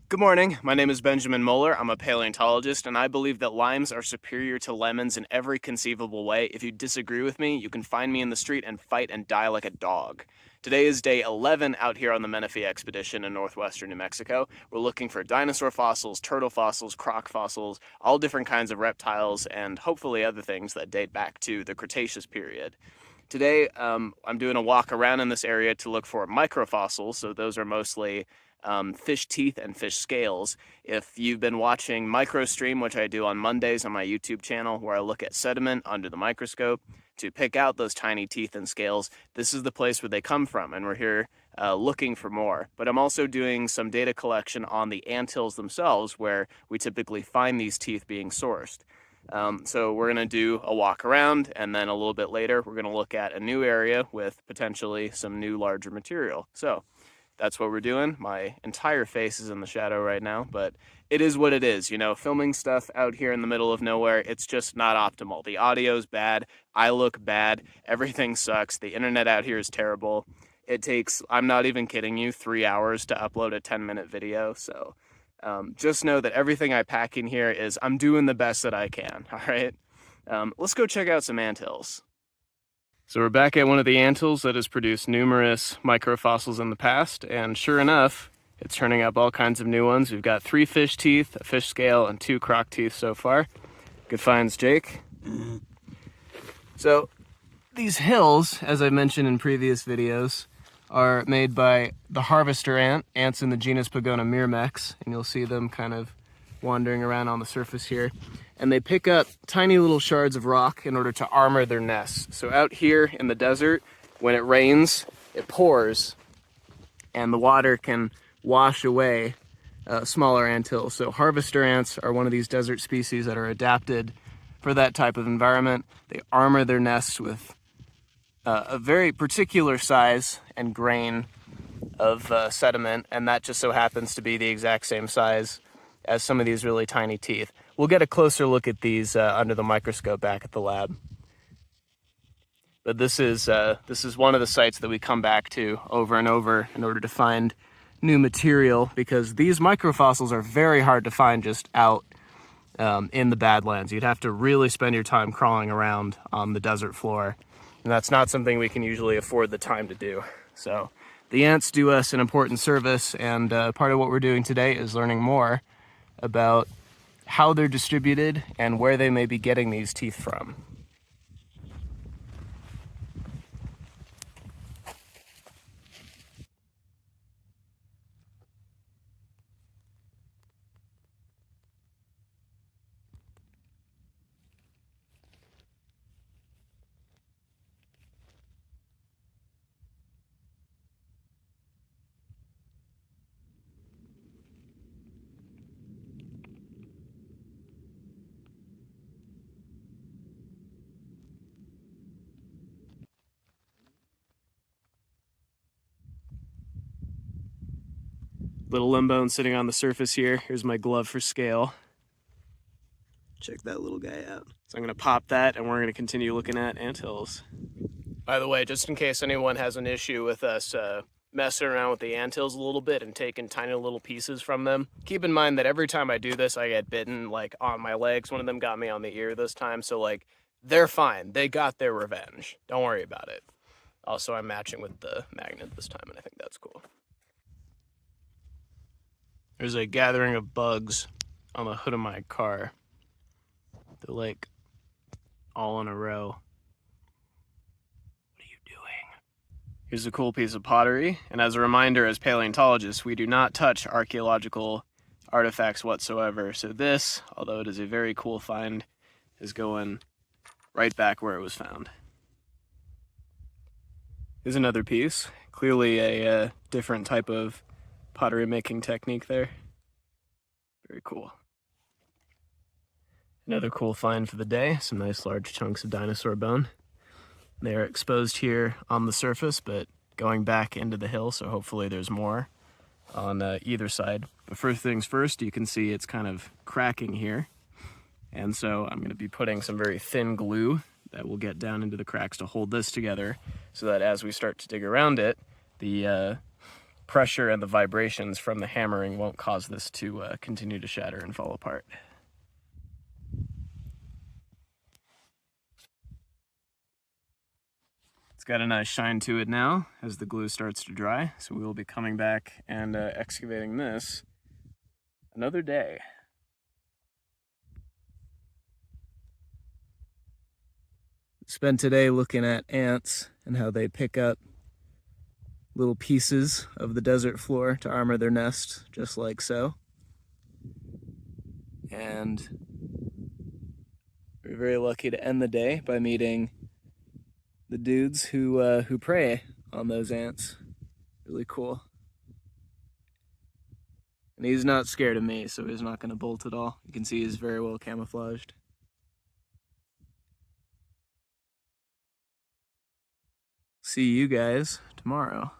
Good morning. My name is Benjamin Moeller. I'm a paleontologist, and I believe that limes are superior to lemons in every conceivable way. If you disagree with me, you can find me in the street and fight and die like a dog. Today is day 11 out here on the Menefee expedition in northwestern New Mexico. We're looking for dinosaur fossils, turtle fossils, croc fossils, all different kinds of reptiles, and hopefully other things that date back to the Cretaceous period. Today, I'm doing a walk around in this area to look for microfossils, so those are mostly fish teeth and fish scales. If you've been watching MicroStream, which I do on Mondays on my YouTube channel, where I look at sediment under the microscope to pick out those tiny teeth and scales, this is the place where they come from, and we're here looking for more. But I'm also doing some data collection on the anthills themselves, where we typically find these teeth being sourced. So we're going to do a walk around, and then a little bit later, we're going to look at a new area with potentially some new larger material. So that's what we're doing. My entire face is in the shadow right now, but it is what it is. You know, filming stuff out here in the middle of nowhere, it's just not optimal. The audio's bad. I look bad. Everything sucks. The internet out here is terrible. It takes, I'm not even kidding you, 3 hours to upload a 10-minute video. So just know that everything I pack in here is I'm doing the best that I can. All right. Let's go check out some anthills. So we're back at one of the anthills that has produced numerous microfossils in the past, and sure enough, it's turning up all kinds of new ones. We've got 3 fish teeth, a fish scale, and 2 croc teeth so far. Good finds, Jake. So these hills, as I mentioned in previous videos, are made by the harvester ants in the genus Pogona myrmex, and you'll see them kind of wandering around on the surface here. And they pick up tiny little shards of rock in order to armor their nests. So out here in the desert, when it rains, it pours, and the water can wash away smaller anthills. So harvester ants are one of these desert species that are adapted for that type of environment. They armor their nests with a very particular size and grain of sediment, and that just so happens to be the exact same size as some of these really tiny teeth. We'll get a closer look at these under the microscope back at the lab. But this is one of the sites that we come back to over and over in order to find new material, because these microfossils are very hard to find just out in the Badlands. You'd have to really spend your time crawling around on the desert floor, and that's not something we can usually afford the time to do. So the ants do us an important service, and part of what we're doing today is learning more about how they're distributed and where they may be getting these teeth from. Little limb bone sitting on the surface here. Here's my glove for scale. Check that little guy out. So I'm going to pop that, and we're going to continue looking at anthills. By the way, just in case anyone has an issue with us messing around with the anthills a little bit and taking tiny little pieces from them, keep in mind that every time I do this, I get bitten, like, on my legs. One of them got me on the ear this time, so, like, they're fine. They got their revenge. Don't worry about it. Also, I'm matching with the magnet this time, and I think that's cool. There's a gathering of bugs on the hood of my car. They're like all in a row. What are you doing? Here's a cool piece of pottery. And as a reminder, as paleontologists, we do not touch archaeological artifacts whatsoever. So this, although it is a very cool find, is going right back where it was found. Here's another piece. Clearly a different type of pottery making technique there. Very cool. Another cool find for the day, some nice large chunks of dinosaur bone. They're exposed here on the surface, but going back into the hill, so hopefully there's more on either side. But first things first, you can see it's kind of cracking here. And so I'm going to be putting some very thin glue that will get down into the cracks to hold this together, so that as we start to dig around it, the pressure and the vibrations from the hammering won't cause this to continue to shatter and fall apart. It's got a nice shine to it now as the glue starts to dry, so we will be coming back and excavating this another day. Spent today looking at ants and how they pick up little pieces of the desert floor to armor their nest, just like so. And we're very lucky to end the day by meeting the dudes who prey on those ants. Really cool. And he's not scared of me, so he's not going to bolt at all. You can see he's very well camouflaged. See you guys tomorrow.